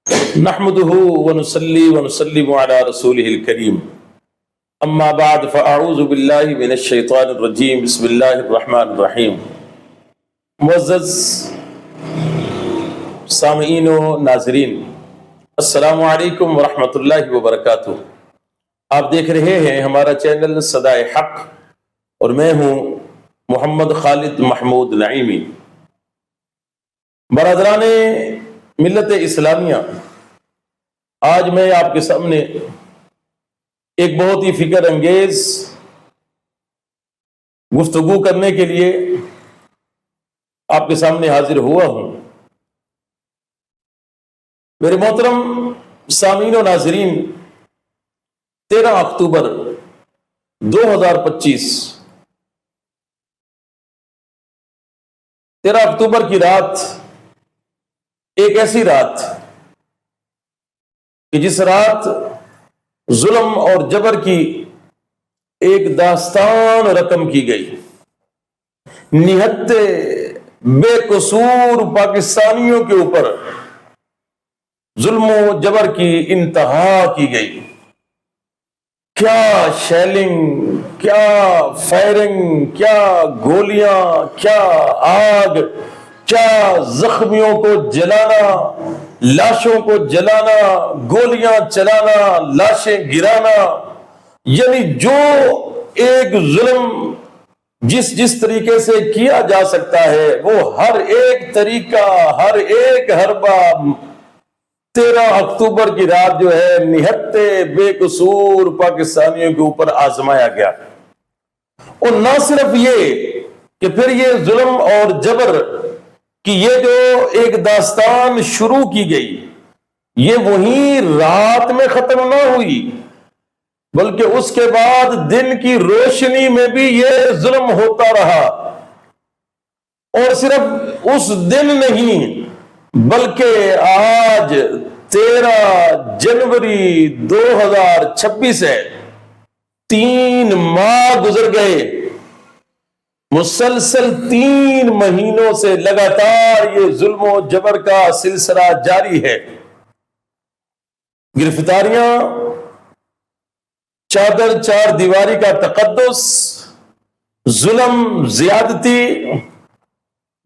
نحمده ونصلي ونسلم على رسوله الكريم اما بعد فاعوذ باللہ من الشیطان الرجیم بسم اللہ الرحمن الرحیم۔ معزز سامعین و ناظرین، السلام علیکم ورحمۃ اللہ وبرکاتہ۔ آپ دیکھ رہے ہیں ہمارا چینل صدائے حق اور میں ہوں محمد خالد محمود نعیمی۔ برادران ملت اسلامیہ، آج میں آپ کے سامنے ایک بہت ہی فکر انگیز گفتگو کرنے کے لیے آپ کے سامنے حاضر ہوا ہوں۔ میرے محترم سامعین و ناظرین، 13 اکتوبر 2025 13 اکتوبر کی رات ایک ایسی رات کہ جس رات ظلم اور جبر کی ایک داستان رقم کی گئی، نہت بے قصور پاکستانیوں کے اوپر ظلم و جبر کی انتہا کی گئی۔ کیا شیلنگ، کیا فائرنگ، کیا گولیاں، کیا آگ، کیا زخمیوں کو جلانا، لاشوں کو جلانا، گولیاں چلانا، لاشیں گرانا، یعنی جو ایک ظلم جس طریقے سے کیا جا سکتا ہے وہ ہر ایک طریقہ، ہر ایک حربہ 13 اکتوبر کی رات جو ہے نہت بے قصور پاکستانیوں کے اوپر آزمایا گیا۔ اور نہ صرف یہ کہ پھر یہ ظلم اور جبر کہ یہ جو ایک داستان شروع کی گئی یہ وہیں رات میں ختم نہ ہوئی، بلکہ اس کے بعد دن کی روشنی میں بھی یہ ظلم ہوتا رہا۔ اور صرف اس دن نہیں بلکہ آج 13 جنوری 2026 ہے، 3 ماہ گزر گئے، مسلسل 3 مہینوں سے لگاتار یہ ظلم و جبر کا سلسلہ جاری ہے۔ گرفتاریاں، چادر چار دیواری کا تقدس، ظلم، زیادتی،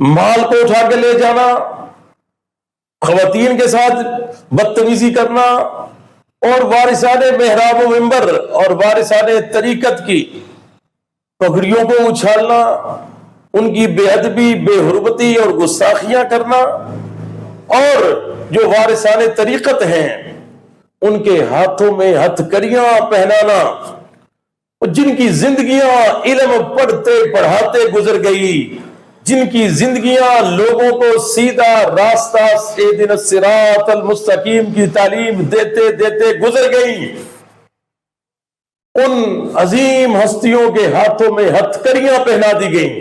مال کو اٹھا کے لے جانا، خواتین کے ساتھ بدتمیزی کرنا، اور وارثان محراب و منبر اور وارثان طریقت کی پگڑیوں کو اچھالنا، ان کی بے ادبی، بے حرمتی اور گستاخیاں کرنا، اور جو وارثان طریقت ہیں ان کے ہاتھوں میں ہتھ کڑیاں پہنانا، جن کی زندگیاں علم پڑھتے پڑھاتے گزر گئی، جن کی زندگیاں لوگوں کو سیدھا راستہ اہدنا الصراط المستقیم کی تعلیم دیتے دیتے گزر گئی، ان عظیم ہستیوں کے ہاتھوں میں ہتھ کڑیاں پہنا دی گئیں۔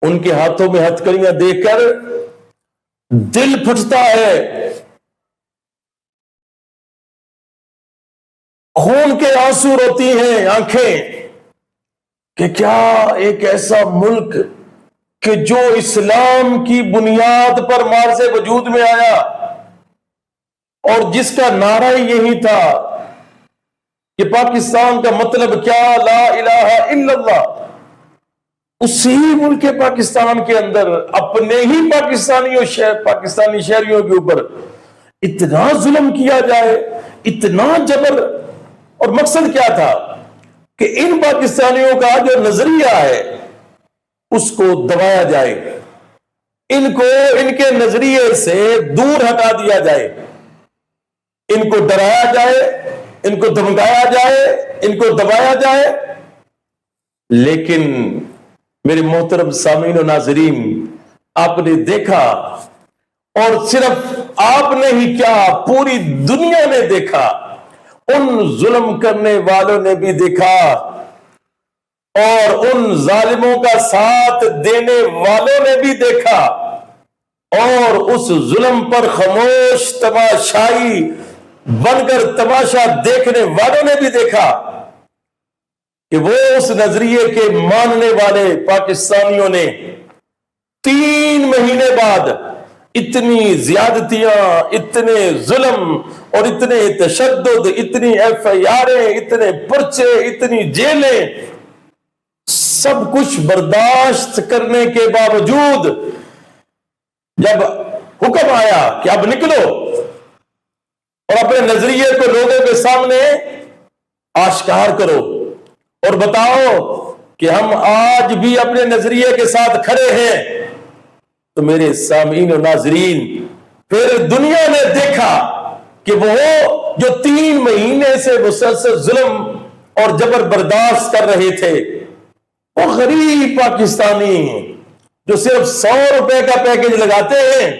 ان کے ہاتھوں میں ہتھ کڑیاں دیکھ کر دل پھٹتا ہے، خون کے آنسو روتی ہیں آنکھیں کہ کیا ایک ایسا ملک کہ جو اسلام کی بنیاد پر مارز وجود میں آیا اور جس کا نعرہ یہی تھا کہ پاکستان کا مطلب کیا، لا الہ الا اللہ، اسی ملک پاکستان کے اندر اپنے ہی پاکستانی شہریوں کے اوپر اتنا ظلم کیا جائے، اتنا جبر۔ اور مقصد کیا تھا کہ ان پاکستانیوں کا جو نظریہ ہے اس کو دبایا جائے، ان کو ان کے نظریے سے دور ہٹا دیا جائے، ان کو ڈرایا جائے، ان کو دھمکایا جائے، ان کو دبایا جائے۔ لیکن میرے محترم سامعین و ناظرین، آپ نے دیکھا، اور صرف آپ نے ہی کیا پوری دنیا نے دیکھا، ان ظلم کرنے والوں نے بھی دیکھا اور ان ظالموں کا ساتھ دینے والوں نے بھی دیکھا، اور اس ظلم پر خاموش تماشائی بن کر تماشا دیکھنے والوں نے بھی دیکھا کہ وہ اس نظریے کے ماننے والے پاکستانیوں نے 3 مہینے بعد اتنی زیادتیاں، اتنے ظلم اور اتنے تشدد، اتنی ایف آئی آریں، اتنے پرچے، اتنی جیلیں، سب کچھ برداشت کرنے کے باوجود جب حکم آیا کہ اب نکلو اور اپنے نظریے کو لوگوں کے سامنے آشکار کرو اور بتاؤ کہ ہم آج بھی اپنے نظریے کے ساتھ کھڑے ہیں، تو میرے سامعین و ناظرین، پھر دنیا نے دیکھا کہ وہ جو 3 مہینے سے مسلسل ظلم اور جبر برداشت کر رہے تھے، وہ غریب پاکستانی جو صرف 100 روپے کا پیکج لگاتے ہیں،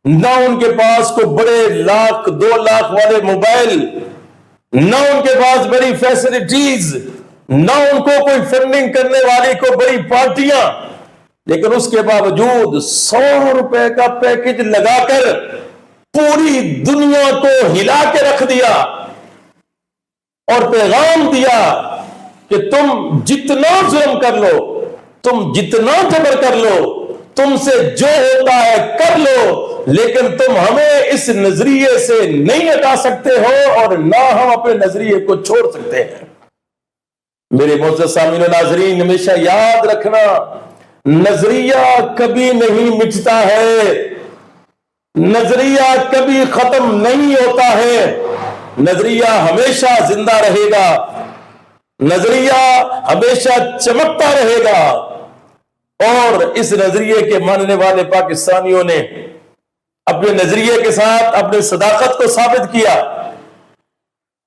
نہ ان کے پاس کوئی بڑے 1,00,000 2,00,000 والے موبائل، نہ ان کے پاس بڑی فیسلٹیز، نہ ان کو کوئی فنڈنگ کرنے والی کوئی بڑی پارٹیاں، لیکن اس کے باوجود 100 روپے کا پیکج لگا کر پوری دنیا کو ہلا کے رکھ دیا اور پیغام دیا کہ تم جتنا ظلم کر لو، تم جتنا جبر کر لو، تم سے جو ہوتا ہے کر لو، لیکن تم ہمیں اس نظریے سے نہیں ہٹا سکتے ہو اور نہ ہم اپنے نظریے کو چھوڑ سکتے ہیں۔ میرے معزز سامعین و ناظرین، ہمیشہ یاد رکھنا، نظریہ کبھی نہیں مٹتا ہے، نظریہ کبھی ختم نہیں ہوتا ہے، نظریہ ہمیشہ زندہ رہے گا، نظریہ ہمیشہ چمکتا رہے گا۔ اور اس نظریے کے ماننے والے پاکستانیوں نے اپنے نظریے کے ساتھ اپنے صداقت کو ثابت کیا۔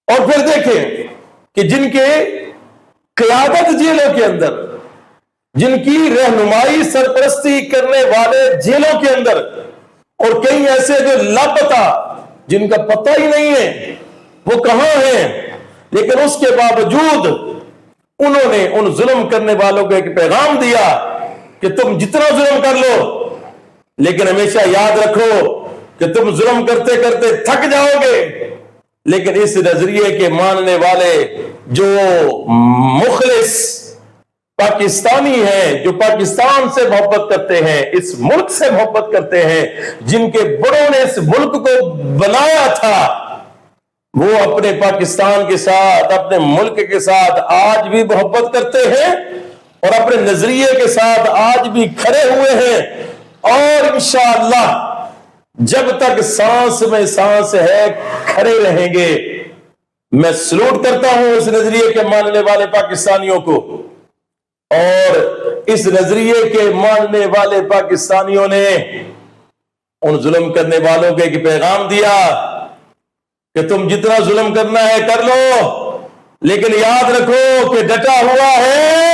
اور پھر دیکھیں کہ جن کے قیادت جیلوں کے اندر، جن کی رہنمائی سرپرستی کرنے والے جیلوں کے اندر، اور کئی ایسے جو لاپتہ، جن کا پتہ ہی نہیں ہے وہ کہاں ہیں، لیکن اس کے باوجود انہوں نے ان ظلم کرنے والوں کو ایک پیغام دیا کہ تم جتنا ظلم کر لو، لیکن ہمیشہ یاد رکھو کہ تم ظلم کرتے کرتے تھک جاؤ گے، لیکن اس نظریے کے ماننے والے جو مخلص پاکستانی ہیں، جو پاکستان سے محبت کرتے ہیں، اس ملک سے محبت کرتے ہیں، جن کے بڑوں نے اس ملک کو بنایا تھا، وہ اپنے پاکستان کے ساتھ، اپنے ملک کے ساتھ آج بھی محبت کرتے ہیں اور اپنے نظریے کے ساتھ آج بھی کھڑے ہوئے ہیں، اور انشاءاللہ جب تک سانس میں سانس ہے کھڑے رہیں گے۔ میں سلوٹ کرتا ہوں اس نظریے کے ماننے والے پاکستانیوں کو، اور اس نظریے کے ماننے والے پاکستانیوں نے ان ظلم کرنے والوں کو ایک پیغام دیا کہ تم جتنا ظلم کرنا ہے کر لو، لیکن یاد رکھو کہ ڈٹا ہوا ہے